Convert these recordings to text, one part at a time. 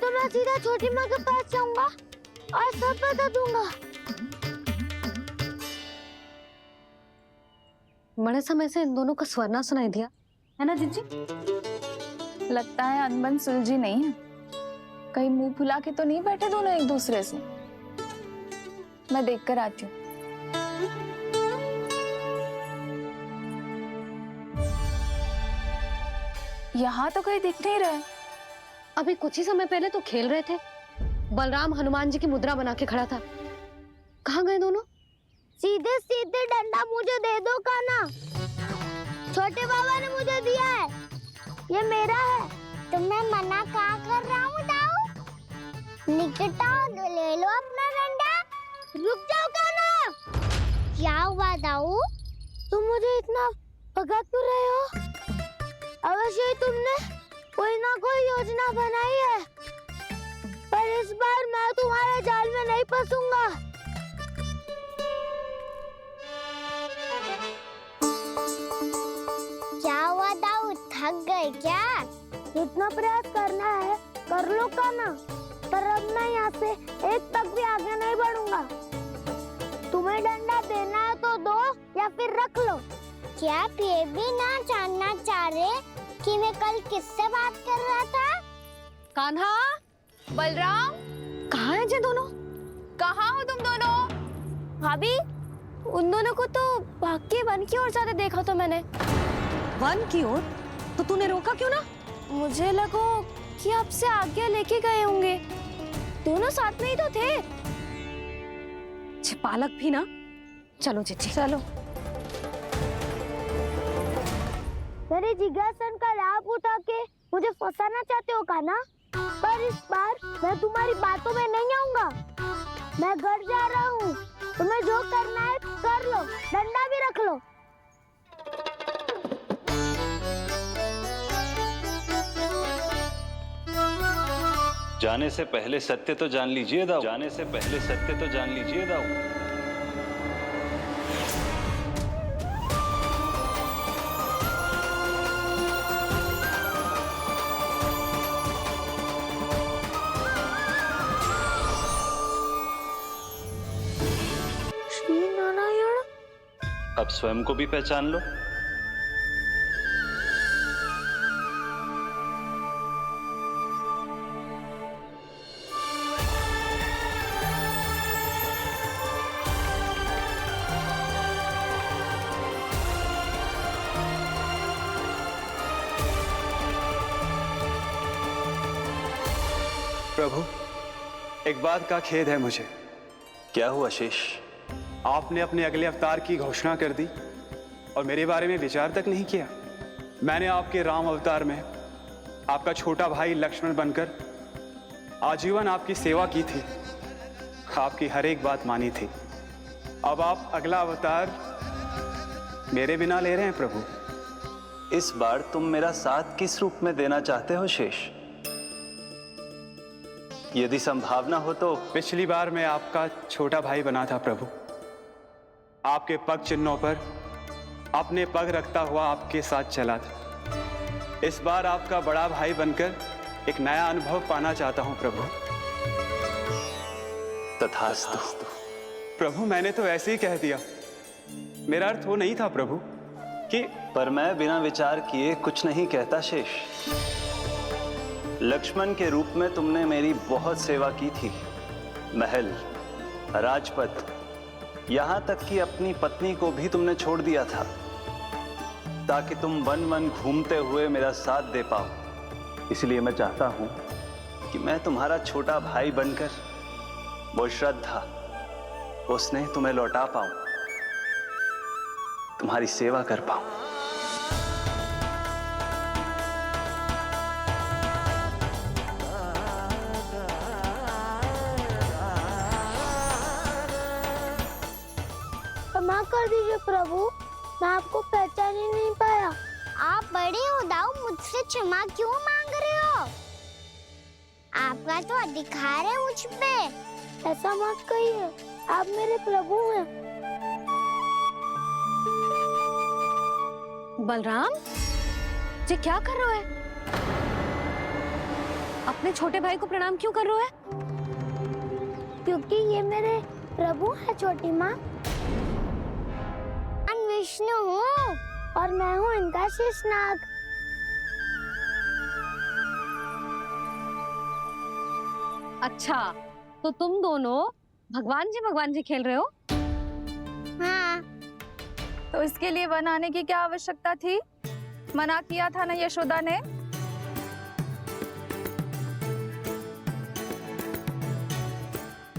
तो मैं सीधा छोटी माँ के पास जाऊंगा और सब बता दूंगा। बड़े समय से इन दोनों का स्वर ना सुनाई दिया, है ना जीजी? लगता है अनबन सुलझी नहीं है। कहीं मुंह फुला के तो नहीं बैठे दोनों एक दूसरे से। मैं देख कर आती हूँ। यहाँ तो कहीं दिख नहीं रहा है। अभी कुछ ही समय पहले तो खेल रहे थे। बलराम हनुमान जी की मुद्रा बना के खड़ा था। कहाँ गए दोनों? सीधे सीधे डंडा मुझे दे दो कान्हा। छोटे बाबा ने मुझे दिया है, ये मेरा है। तो मैं मना कहाँ कर रहा हूँ दाऊ? निकट आओ तो ले लो अपना डंडा। रुक जाओ कान्हा। क्या हुआ दाऊ? तुम मुझे इतना भगा क्यों रहे हो? अवश्य ही तुमने कोई ना कोई योजना बनाई है, पर इस बार मैं तुम्हारे जाल में नहीं फंसूंगा। क्या हुआ दाऊ, थक गए क्या? जितना प्रयास करना है कर लो कान्हा, पर अब मैं यहाँ से एक तक भी आगे नहीं बढ़ूंगा। तुम्हें डंडा देना है तो दो या फिर रख लो। क्या आप ये भी ना जानना चाह रहे कि मैं कल किससे बात कर रहा था? कान्हा, बलराम, कहाँ हैं ये दोनों? कहाँ हो तुम दोनों? भाभी, उन दोनों को तो भाग के वन की ओर जाते देखा तो मैंने। वन की ओर? तो तूने रोका क्यों ना? मुझे लगा कि आपसे आगे लेके गए होंगे। दोनों साथ में ही तो थे। पालक भी ना। चलो जीजी चलो। मेरे जिज्ञासन का लाभ उठा के मुझे फंसाना चाहते हो कान्हा? पर इस बार मैं तुम्हारी बातों में नहीं आऊंगा। मैं घर जा रहा हूँ, तुम्हें जो करना है कर लो, डंडा भी रख लो। जाने से पहले सत्य तो जान लीजिए दाऊ। जाने से पहले सत्य तो जान लीजिए दाऊ। श्री नारायण। अब स्वयं को भी पहचान लो। प्रभु, एक बात का खेद है मुझे। क्या हुआ शेष? आपने अपने अगले अवतार की घोषणा कर दी और मेरे बारे में विचार तक नहीं किया। मैंने आपके राम अवतार में आपका छोटा भाई लक्ष्मण बनकर आजीवन आपकी सेवा की थी, आपकी हर एक बात मानी थी। अब आप अगला अवतार मेरे बिना ले रहे हैं प्रभु। इस बार तुम मेरा साथ किस रूप में देना चाहते हो शेष? यदि संभावना हो तो। पिछली बार मैं आपका छोटा भाई बना था प्रभु। आपके पग चिन्हों पर अपने पग रखता हुआ आपके साथ चला था। इस बार आपका बड़ा भाई बनकर एक नया अनुभव पाना चाहता हूं प्रभु। तथास्तु। प्रभु, मैंने तो ऐसे ही कह दिया, मेरा अर्थ वो नहीं था प्रभु कि। पर मैं बिना विचार किए कुछ नहीं कहता शेष। लक्ष्मण के रूप में तुमने मेरी बहुत सेवा की थी। महल, राजपथ, यहां तक कि अपनी पत्नी को भी तुमने छोड़ दिया था ताकि तुम वन वन घूमते हुए मेरा साथ दे पाओ। इसलिए मैं चाहता हूं कि मैं तुम्हारा छोटा भाई बनकर वो श्रद्धा, वो स्नेह तुम्हें लौटा पाऊं, तुम्हारी सेवा कर पाऊं। क्षमा कर दीजिए प्रभु, मैं आपको पहचान ही नहीं पाया। आप बड़े हो दाऊ, मुझसे क्षमा क्यों मांग रहे हो? आपका तो अधिकार है मुझ पे। ऐसा मत कहिए, आप मेरे प्रभु हैं। बलराम, ये क्या कर रहा है? अपने छोटे भाई को प्रणाम क्यों कर रहे हो है? क्योंकि ये मेरे प्रभु है छोटी माँ। मैं विष्णु हूँ और मैं हूँ इनका शेषनाग। अच्छा, तो तुम दोनों भगवान जी खेल रहे हो? हाँ। तो इसके लिए वन आने की क्या आवश्यकता थी? मना किया था ना यशोदा ने।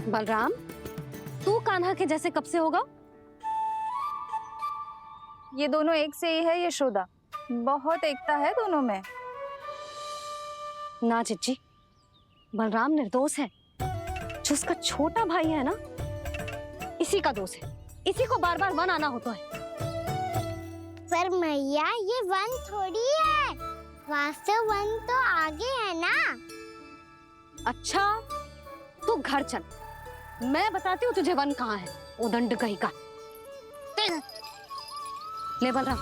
बलराम, तू कान्हा के जैसे कब से होगा? ये दोनों एक से ही है यशोदा, बहुत एकता है दोनों में। ना चिच्ची, बलराम निर्दोष है। जो उसका छोटा भाई है ना, इसी का दोष है। इसी को बार बार वन आना होता है। पर मैया ये वन थोड़ी है, वास्तव वन तो आगे है ना। अच्छा, तू घर चल, मैं बताती हूँ तुझे वन कहाँ है। उदंड कहीं का। ले बलराम,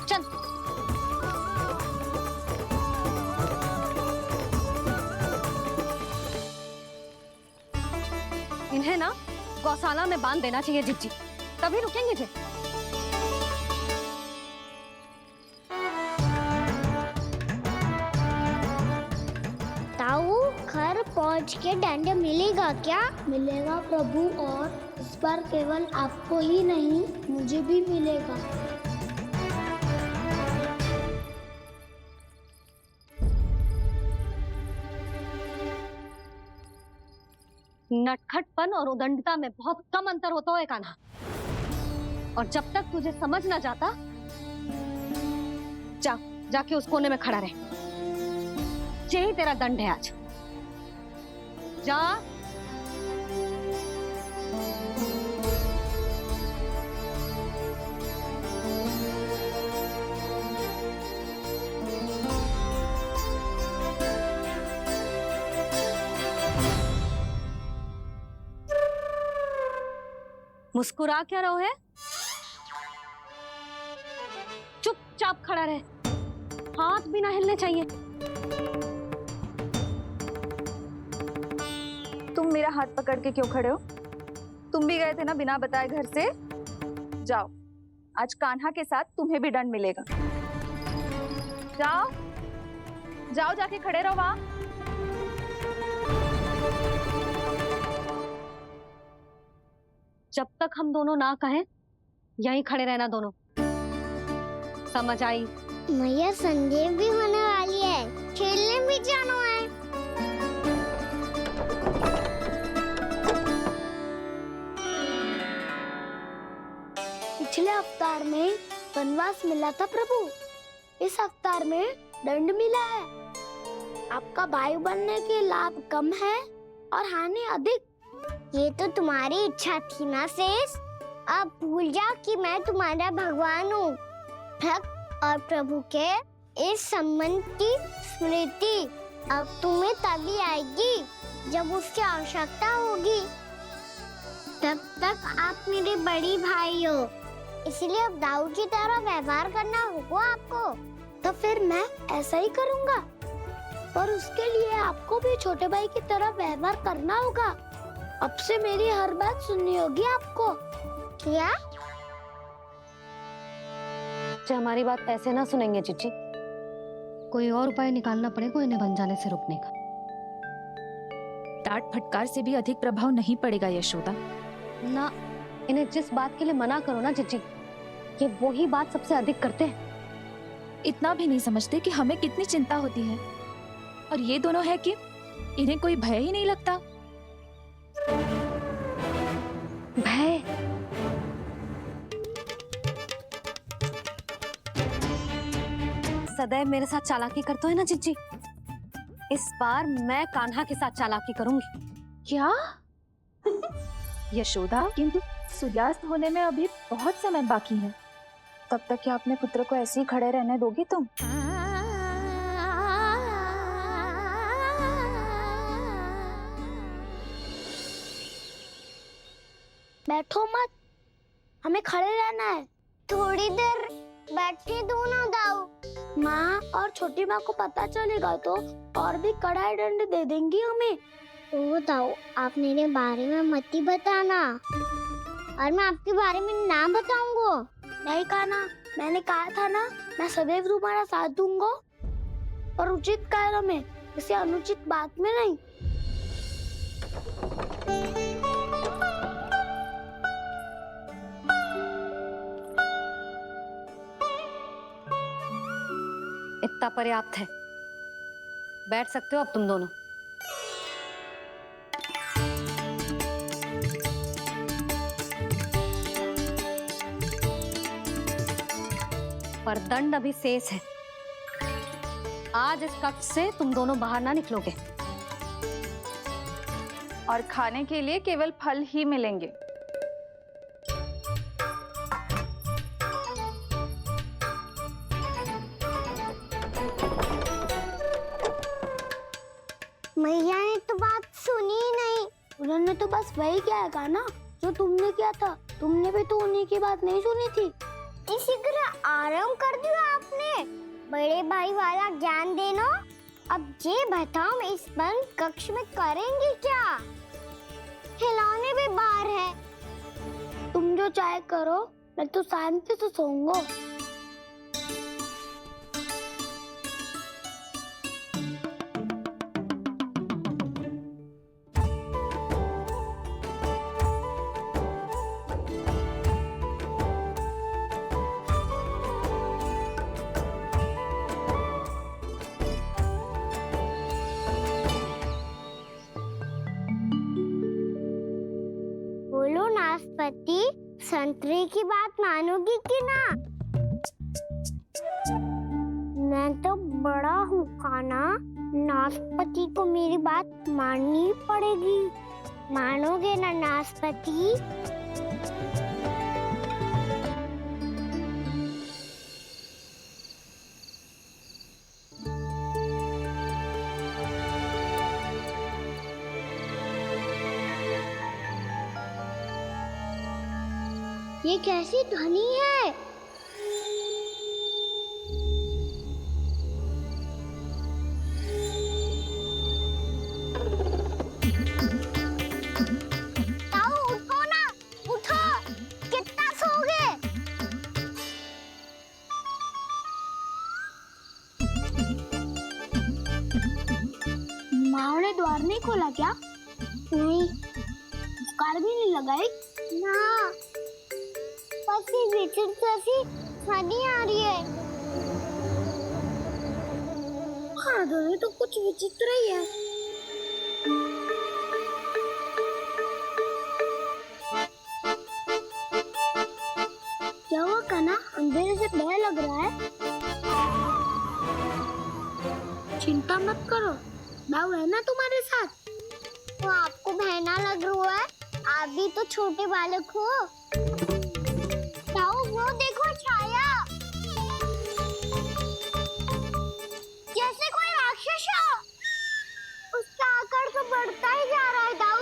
चल। इन्हें ना गौशाला में बांध देना चाहिए जिज्जी, तभी रुकेंगे जे। ताऊ, घर पहुंच के दंड मिलेगा क्या? मिलेगा प्रभु, और इस बार केवल आपको ही नहीं मुझे भी मिलेगा। नटखटपन और उदंडता में बहुत कम अंतर होता है कान्हा, और जब तक तुझे समझ ना जाता, जाके उस कोने में खड़ा रहे। यही तेरा दंड है आज। जा। मुस्कुरा क्या रहो है? चुपचाप खड़ा रहे, हाथ भी ना हिलने चाहिए। तुम मेरा हाथ पकड़ के क्यों खड़े हो? तुम भी गए थे ना बिना बताए घर से। जाओ, आज कान्हा के साथ तुम्हें भी दंड मिलेगा। जाओ जाओ, जाके खड़े रहो वहां। जब तक हम दोनों ना कहें, यहीं खड़े रहना दोनों। समझ आई? मैया, संडे भी होने वाली है, खेलने भी जाना है। पिछले अवतार में वनवास मिला था प्रभु, इस अवतार में दंड मिला है। आपका भाई बनने के लाभ कम है और हानि अधिक। ये तो तुम्हारी इच्छा थी ना शेष। अब भूल जाओ कि मैं तुम्हारा भगवान हूँ। भक्त और प्रभु के इस संबंध की स्मृति अब तुम्हें तभी आएगी जब उसकी आवश्यकता होगी। तब तक आप मेरे बड़ी भाई हो, इसलिए अब दाऊ की तरह व्यवहार करना होगा आपको। तो फिर मैं ऐसा ही करूँगा, पर उसके लिए आपको भी छोटे भाई की तरह व्यवहार करना होगा। अब से मेरी हर बात सुननी होगी आपको। क्या? जो हमारी बात ऐसे ना सुनेंगे चिच्ची, कोई और उपाय निकालना पड़ेगा इन्हें बन जाने से रोकने का। डांट फटकार से भी अधिक प्रभाव नहीं पड़ेगा यशोदा। ना, इन्हें जिस बात के लिए मना करो ना चिच्ची, ये वही बात सबसे अधिक करते हैं। इतना भी नहीं समझते कि हमें कितनी चिंता होती है, और ये दोनों है कि इन्हें कोई भय ही नहीं लगता। भय? सदैव मेरे साथ चालाकी करते हो ना चिच्ची, इस बार मैं कान्हा के साथ चालाकी करूंगी। क्या? यशोदा, किंतु सूर्यास्त होने में अभी बहुत समय बाकी है। तब तक क्या अपने पुत्र को ऐसे ही खड़े रहने दोगी तुम? बैठो मत, हमें खड़े रहना है। थोड़ी देर बैठे दो ना दाऊ। माँ और छोटी माँ को पता चलेगा तो और भी कड़ा दंड दे देंगी हमें। तो ताऊ, आप मेरे बारे में मत ही बताना और मैं आपके बारे में ना बताऊंगा। नहीं कहा ना, मैंने कहा था ना, मैं सदैव तुम्हारा साथ दूंगा और उचित कार्य में, किसी अनुचित बात में नहीं। इतना पर्याप्त है, बैठ सकते हो अब तुम दोनों। पर दंड अभी शेष है। आज इस कक्ष से तुम दोनों बाहर ना निकलोगे। और खाने के लिए केवल फल ही मिलेंगे। मैया ने तो बात सुनी ही नहीं। उन्होंने तो बस वही कहा ना जो तुमने किया था। तुमने भी तो उन्हीं की बात नहीं सुनी थी। इसी तरह आराम कर दिया आपने। बड़े भाई वाला ज्ञान देना। अब ये बताओ, मैं इस बंद कक्ष में करेंगे क्या? खिलौने भी बाहर है। तुम जो चाहे करो, मैं तो शांति से सोऊंगा। बोलो नाशपाती, संतरे की बात मानोगी कि ना? मैं तो बड़ा हूँ काना, नाशपाती को मेरी बात माननी पड़ेगी। मानोगे ना नाशपाती? ये कैसी ध्वनि है? ताऊ, उठो ना, उठो। कितना सोओगे? माँ ने द्वार नहीं खोला क्या? नहीं। कार भी नहीं लगाई? ना, बस ये विचित्र सी ध्वनि आ रही है। हाँ, ध्वनि तो कुछ विचित्र ही है। क्या हुआ कान्हा? अंधेरे से डर लग रहा है। चिंता मत करो, दाऊ है ना तुम्हारे साथ। तो आपको बहना लग रहा है? आप भी तो छोटे बालक हो। ताऊ, वो देखो छाया, जैसे कोई राक्षस हो। उसका आकार तो बढ़ता ही जा रहा है ताऊ।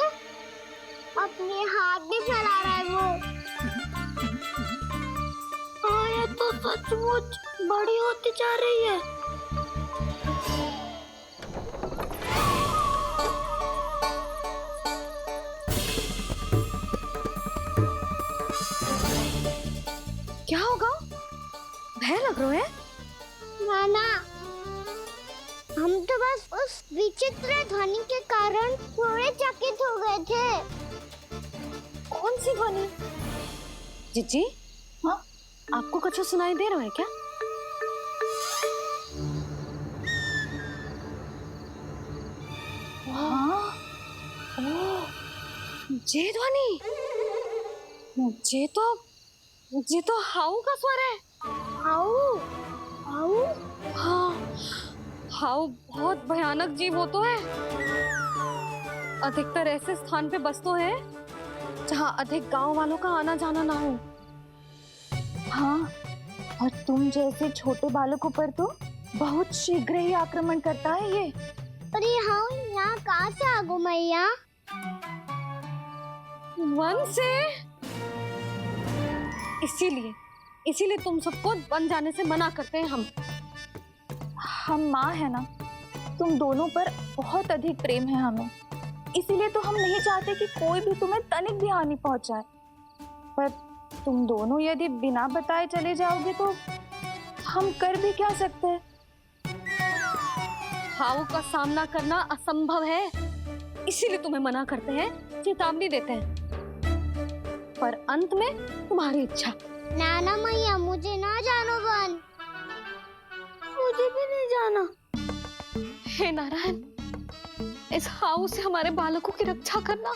अपने हाथ भी फैला रहा है वो। हाँ, ये तो सचमुच बड़ी होती जा रही है। क्या होगा? भय लग रहा है? नाना, हम तो बस उस विचित्र ध्वनि के कारण थोड़े चकित हो गए थे। कौन सी ध्वनि? जीजी, हाँ? आपको कुछ सुनाई दे रहा है क्या? हाँ? ओह, ये ध्वनि, ये तो हाउ का स्वर है। हाउ? हाउ? हाँ, हाउ बहुत भयानक जीव हो तो है। अधिकतर ऐसे स्थान पे बसते हैं जहाँ अधिक गांव वालों का आना जाना ना हो। हाँ, और तुम जैसे छोटे बालकों पर तो बहुत शीघ्र ही आक्रमण करता है ये। पर ये हाउ यहाँ कहाँ से आ गो मैया? वन से। इसीलिए तुम सबको वन जाने से मना करते हैं हम। हम माँ है ना, तुम दोनों पर बहुत अधिक प्रेम है हमें, इसीलिए तो हम नहीं चाहते कि कोई भी तुम्हें तनिक भी हानि पहुंचाए। पर तुम दोनों यदि बिना बताए चले जाओगे तो हम कर भी क्या सकते हैं? हाउ का सामना करना असंभव है, इसीलिए तुम्हें मना करते हैं, चेतावनी देते हैं। पर अंत में तुम्हारी इच्छा। नाना मैया मुझे ना जानो बन, मुझे भी नहीं जाना। हे नारायण, इस हाउ से हमारे बालकों की रक्षा करना।